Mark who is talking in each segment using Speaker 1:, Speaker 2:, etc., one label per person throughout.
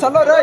Speaker 1: चलो रे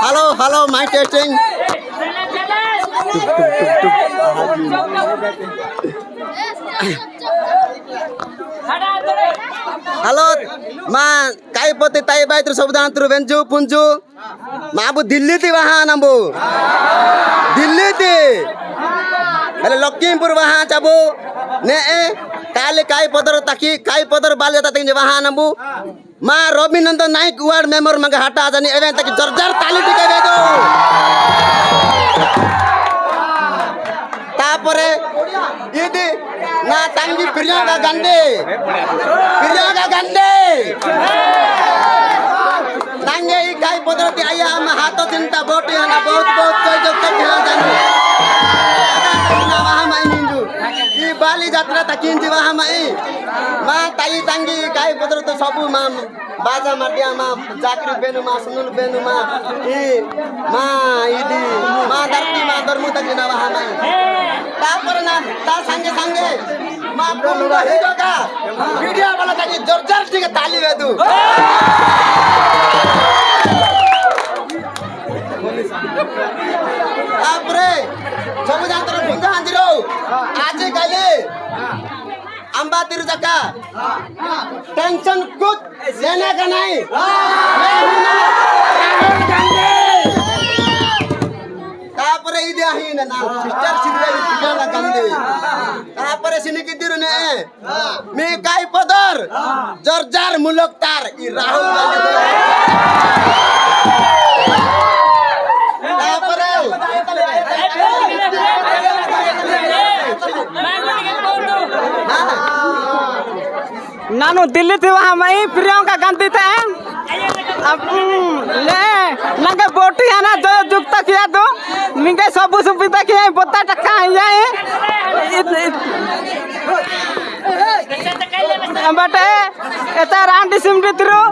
Speaker 1: Hello, mic testing. Halo, ma, kai poti tai bai terus sabudan terus benju punju. Ma abu Delhi ti wahan ambu. Delhi ti. Hele Lakhimpur wahan cabu. Ne kali kai podor taki kai podor bal jata ting wahan ambu. Ma Robinandan Naik ward member mangga hata jani event taki jorjar tali tike bedo. Tapore ini na tangi Priyanka Gandhi tangi kai podroti ayah ama hato cinta boti hana बहुत joy joy ध्यान जानी ना वहाँ माई निंदु ये बाली यात्रा तकिन जी वहाँ माई माँ ताई tangi kai podroti सबु माँ बाजा माटिया माँ जाकरी बेनु माँ सुनुल बेनु माँ ये माँ इदी माँ धरती माँ धर्मु तक ना वहाँ माई तापर ना ता संगे माँ पूरा हीरो का वीडियो वाला ताकि जोरदार ठीक ताली बेदू तापरे सब जानते पुंजा अंजिरो आज काले अंबा तिरुचक्का टेंशन कुछ लेने का नहीं तापरे इधर ही ना सिस्टर सिर्वेली Priyanka Gandhi तापरे sini kidiru ne me kai podor jorjar mulok tar I Rahul Gandhi तापरे
Speaker 2: नानु दिल्ली थी वहाँ मैं प्रियंका गांधी थे अब ले लगे बोटी है ना जो जुगता किया तो मिंगे सब सुविधा किया बोता टक्का है ये बटे ऐसा रांडी सिमटी तिरो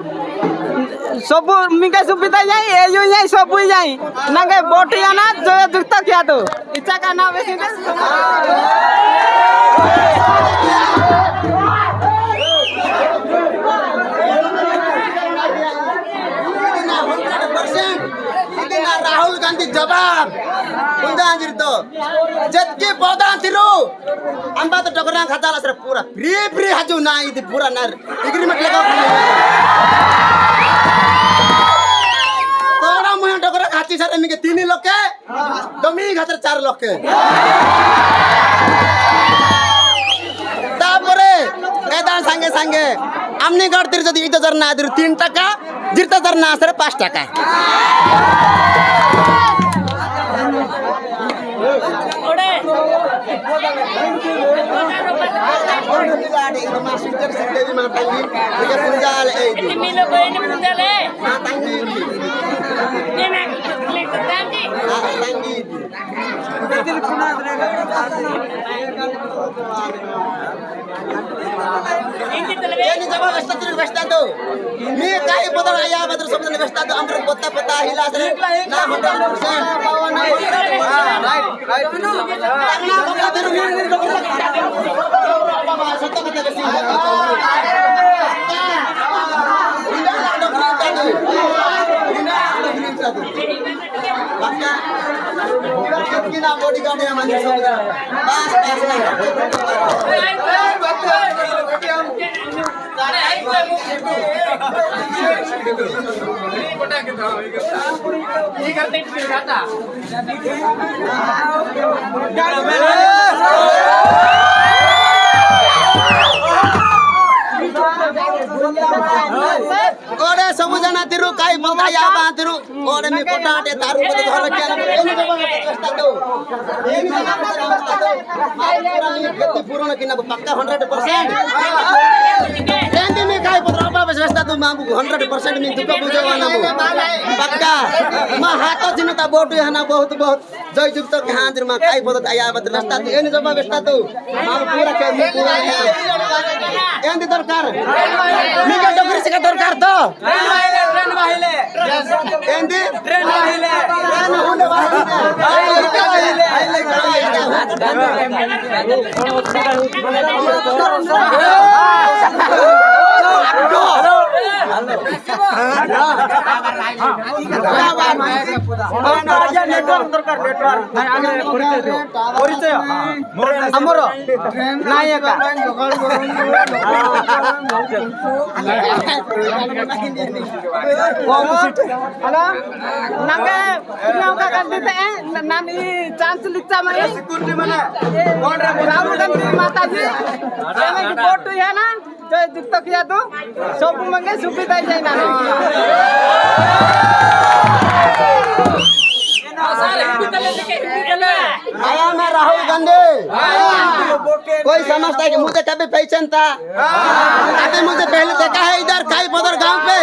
Speaker 2: सब मिंगे सुविधा जाए ये जाए सब जाए लगे बोटी है ना जो जुगता किया तो इच्छा का नाम है Rahul Gandhi jawab punya anjir to jetki poda tiru amba to dokorang khatala sera pura free haju na idi pura nar agreement laga toda moyan dokorang khati sera mige 3 loke domi khatar 4 loke tapore edan sange amni gartir jodi 1000 na dir 3 taka jirta jar na sera 5 taka ini coba Westa tuh. Ini kai podor ayah badru sobdan Westa tuh amr pota hila sere na 100%. Right. Tangna kota tiru ni soto kata besi. Kita bodyguard yang mandi sobdan. Bas. Ore sabu jana tiru kai bolta ya ba tiru ore me kota ate taru ko dhar ke na ini coba Westa to ini coba Westa to pura ni gati purana kina pakka 100% endi me kai podra ba Westa to mambu 100% me dukha bujawana mu pakka ma hato jinata botu hana bahut joy jukta khandir ma kai podra aya bad Westa to ini coba Westa to mambu pura ke me pura endi darkar me ka dokri se ka darkar to train वाहिले एंडी train वाहिले train होंडे वाहिले ଆମର ନାଇଁ ଏକା
Speaker 3: hello ನಂಗೆ ಪ್ರಿಯಾಂಕಾ ಗಾಂಧಿ ನಾನು ಈ ಚಾನ್ಸ್ ಲಿಚ್ಚ ಮನೆ ರಾಹುಲ್ ಗಾಂಧಿ ಮಾತಾಜಿ ವೋಟ್ ಏನ जुक्त किया तो सब मंगे सुविधा जाए ना
Speaker 2: आया मैं राहुल गांधी कोई समझता है कि मुझे कभी पहचानता अभी मुझे पहले देखा है इधर काई पदर गांव पे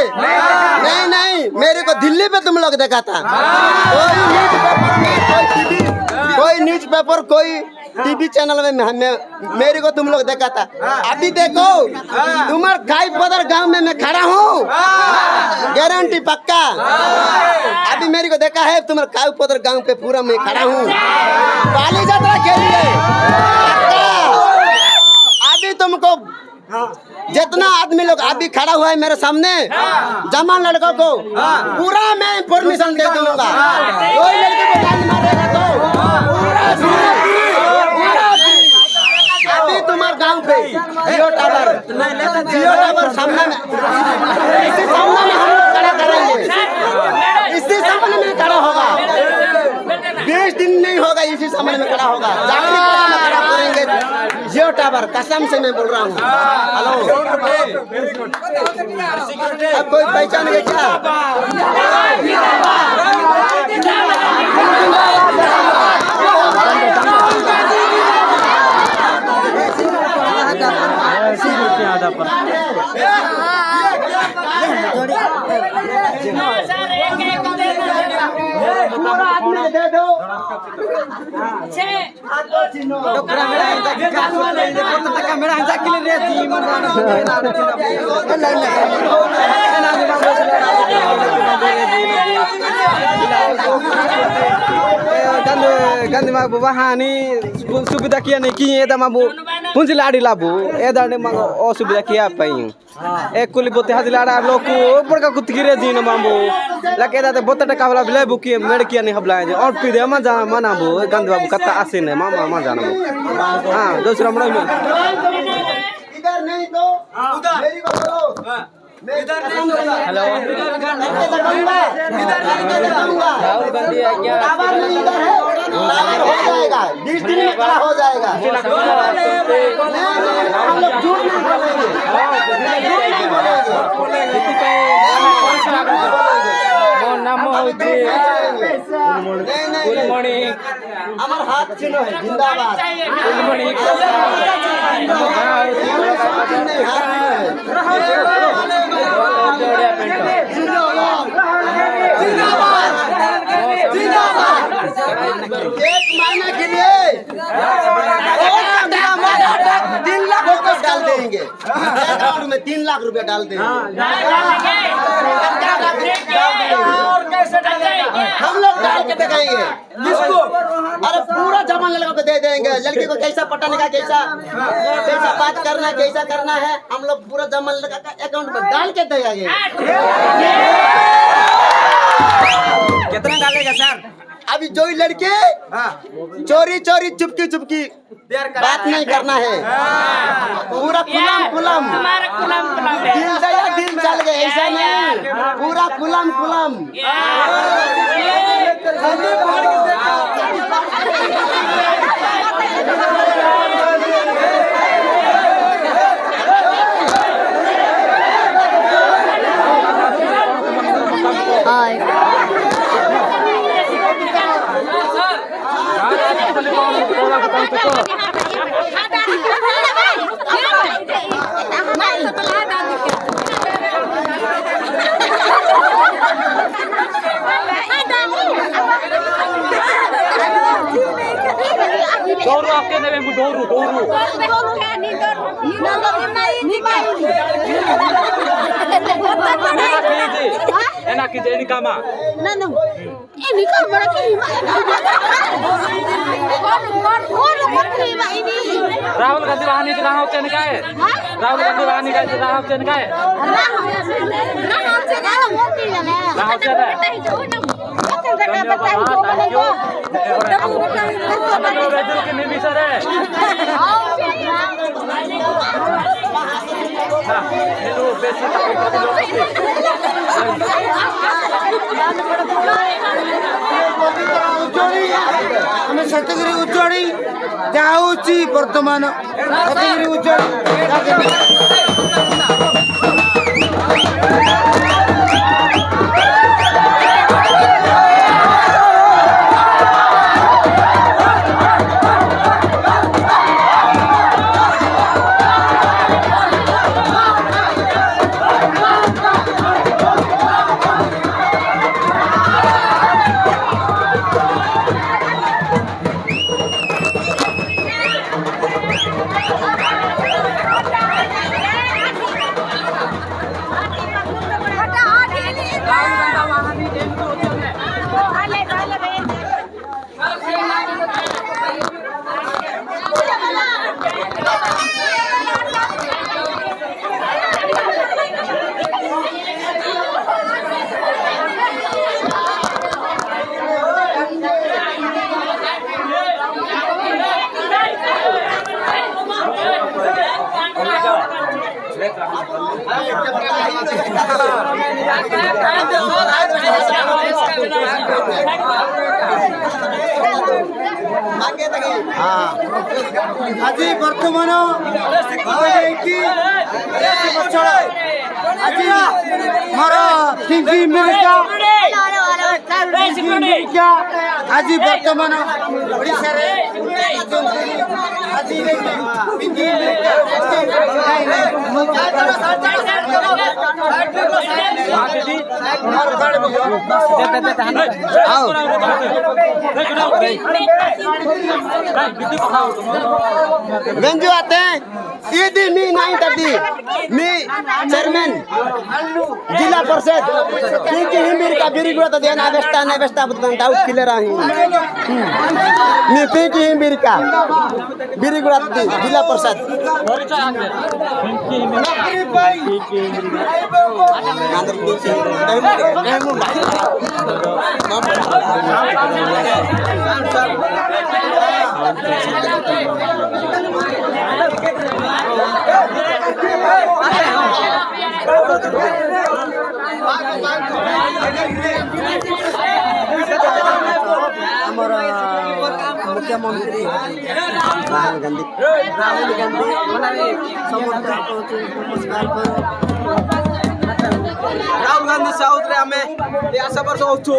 Speaker 2: नहीं मेरे को दिल्ली पे तुम लोग देखा था कोई न्यूज पेपर कोई टीवी चैनल में मेरे को तुम लोग देखा था अभी देखो तुम्हारे काई पदर गांव में मैं खड़ा हूँ गारंटी पक्का अभी मेरे को देखा है तुम्हारे काई पदर गांव पे पूरा मैं खड़ा हूँ बाली यात्रा के लिए अभी तुमको जितना आदमी लोग अभी खड़ा हुआ है मेरे सामने जवान लड़कों को पूरा मैं परमिशन दे दूंगा कोई लड़के को जान मारेगा तो अभी तुम्हारे गांव पे जियो टावर सामने में इसी सामने में हम लोग खड़ा करेंगे इसी सामने में खड़ा होगा 20 दिन नहीं होगा इसी सामने में खड़ा होगा जागरी में खड़ा करेंगे जियो टावर कसम से मैं बोल रहा हूँ हेलो अब कोई पहचानेंगे क्या दे दो
Speaker 3: गंदी मागबो बाहानी सुविधा किया नहीं की एदा माबो पुंजी लाड़ी लाबो एदा ने मागो असुविधा किया पई एक कुली बोते हदिलाड़ा लोको बड़का कुतगिरे दिन माबो लके दाते बोते टका वाला बिले बुकी मेड किया नहीं हबला जे और पी दे मा जा मनाबो गंदी बाबू कत्ता आसे ने मामा मा जानबो हां दूसरा मड़ा में
Speaker 2: इधर नहीं तो उधर मेरी को बोलो इधर नहीं हेलो इधर
Speaker 3: राहुल गांधी है क्या
Speaker 2: टावर नहीं इधर है टावर हो जाएगा 20 दिन में खड़ा हो जाएगा हम लोग झूठ नहीं बोलेंगे
Speaker 3: मोर नाम होती गुलमणि
Speaker 2: हमार हाथ चिन्ह है जिंदाबाद
Speaker 3: गुलमणि
Speaker 2: एक महीने के लिए 3 लाख रुपए डाल देंगे अकाउंट में 3 लाख रुपए डाल देंगे हम लोग डाल के दिखाएंगे किसको अरे पूरा जवान लड़कों को दे देंगे लड़के को कैसा पटाने का कैसा बात करना है कैसा करना है हम लोग पूरा जवान लड़का का अकाउंट में डाल के देंगे
Speaker 3: कितना डालेगा सर
Speaker 2: अभी जो ही लड़के चोरी चोरी चुपकी चुपकी बात नहीं करना है पूरा कुलम दिन चल गए ऐसा नहीं पूरा कुलम
Speaker 3: डोरू आपके देवे मु Doru
Speaker 4: enak gitu ini kama.
Speaker 5: Nano. Ini kamera kelima. Kelima ini.
Speaker 4: Rahul ganti wahani ke rahul chen kae. Rahul ganti wahani ke rahul chen kae.
Speaker 5: Rahul chen ala moki ya na.
Speaker 4: Rahul chen. Betul ke nih bisa deh. Nah, itu besi tapi
Speaker 2: ଆମେ ସତଗିରି ଉଚ୍ଚଡ଼ି ଯାଉଛି ବର୍ତ୍ତମାନ ସତଗିରି ଉଚ୍ଚଡ଼ି ଆଜି ବର୍ତ୍ତମାନ ଆଜି ମୋର TV ମିଳିକା ଆଜି ବର୍ତ୍ତମାନ ଓଡ଼ିଶାରେ ଆଜି
Speaker 1: गंजू आते हैं ये दी मी नहीं करती मी चेयरमैन जिला परिषद क्योंकि हिंदीर का बिरी गुड़ा तो देना बेस्ता बुतन डाउट क्लियर आही मी क्योंकि हिंदीर का बिरी गुड़ा तो जिला परिषद ଆମର ମୁଖ୍ୟମନ୍ତ୍ରୀ ରାହୁଲ ଗାନ୍ଧୀ ସମସ୍ତେ
Speaker 3: ରାହୁଲ ଗାନ୍ଧୀ ସାଉଥରେ ଆମେ ଏ ଆଶା ବର୍ଷ ଅଛୁ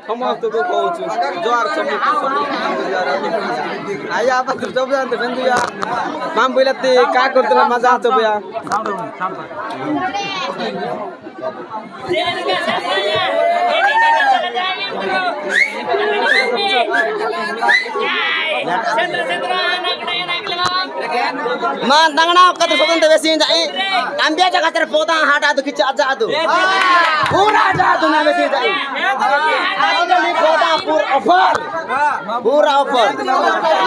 Speaker 3: ସମସ୍ତଙ୍କୁ କହୁଛୁ ଜୁହାର ଆଜ୍ଞା ପାତ୍ର ସବୁ ଜାଣତେ ବେନ୍ଦୁ ଯା ମାମ ବୋଇଲାତେ କା କରୁଥିଲା ମଜା ହାତ ବୟା
Speaker 1: मां तंगना कत सोगन बेसी जाई आंब्याच्या खातर पोता हाटा दु किच आजा आदु पूरा जादू ना बेसी जाई आजकल पोता पूरा ऑफर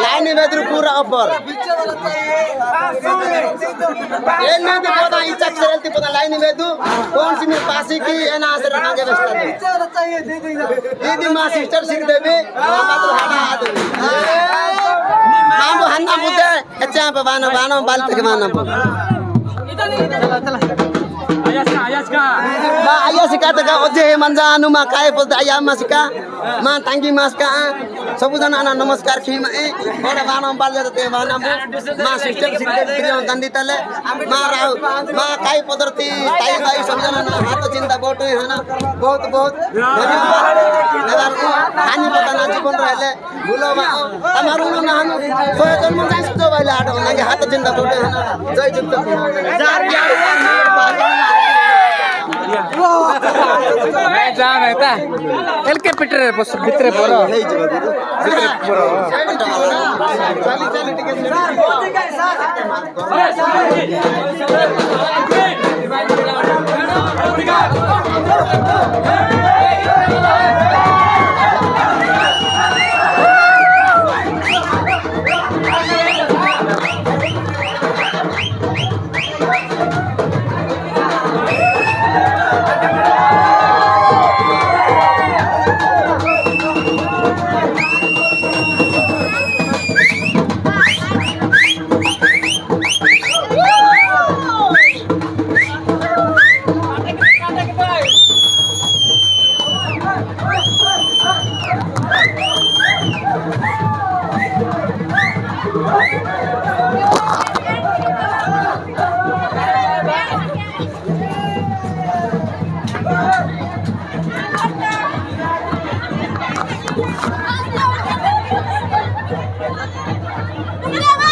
Speaker 1: लाइन में पूरा ऑफर ये ना दे पोता इच्छा चलती पोता लाइन में दु कौन सी में पासी की एना असर मांगे बेस्ता दीदी मां सिस्टर सिंह देवी बाबा तो हाटा आदु मां हन्ना बुदे अच्छा पे बानो बाल तक माना ma ayah sika tega oje manja anu ma kai pol ayah masika ma tangi maska sabu jana ana namaskar khima e ora banam bal jate te banam ma sister sikte priyo ganditale ma rao ma kai podarti tai kai sabu jana na hato chinta botu hana बहुत बहुत धन्यवाद नगर को हानि पता जीवन रहले भूलो बा तमारू न हानु सोय जन्म जाइस तो भाई लाडो नगे हाथ चिंता बोटे हना जय जुक्त जार
Speaker 4: मैं जान रहता एल के पिटरे भितरे परो भितरे परो
Speaker 1: चाली चाली टिके
Speaker 4: सर
Speaker 5: Mira,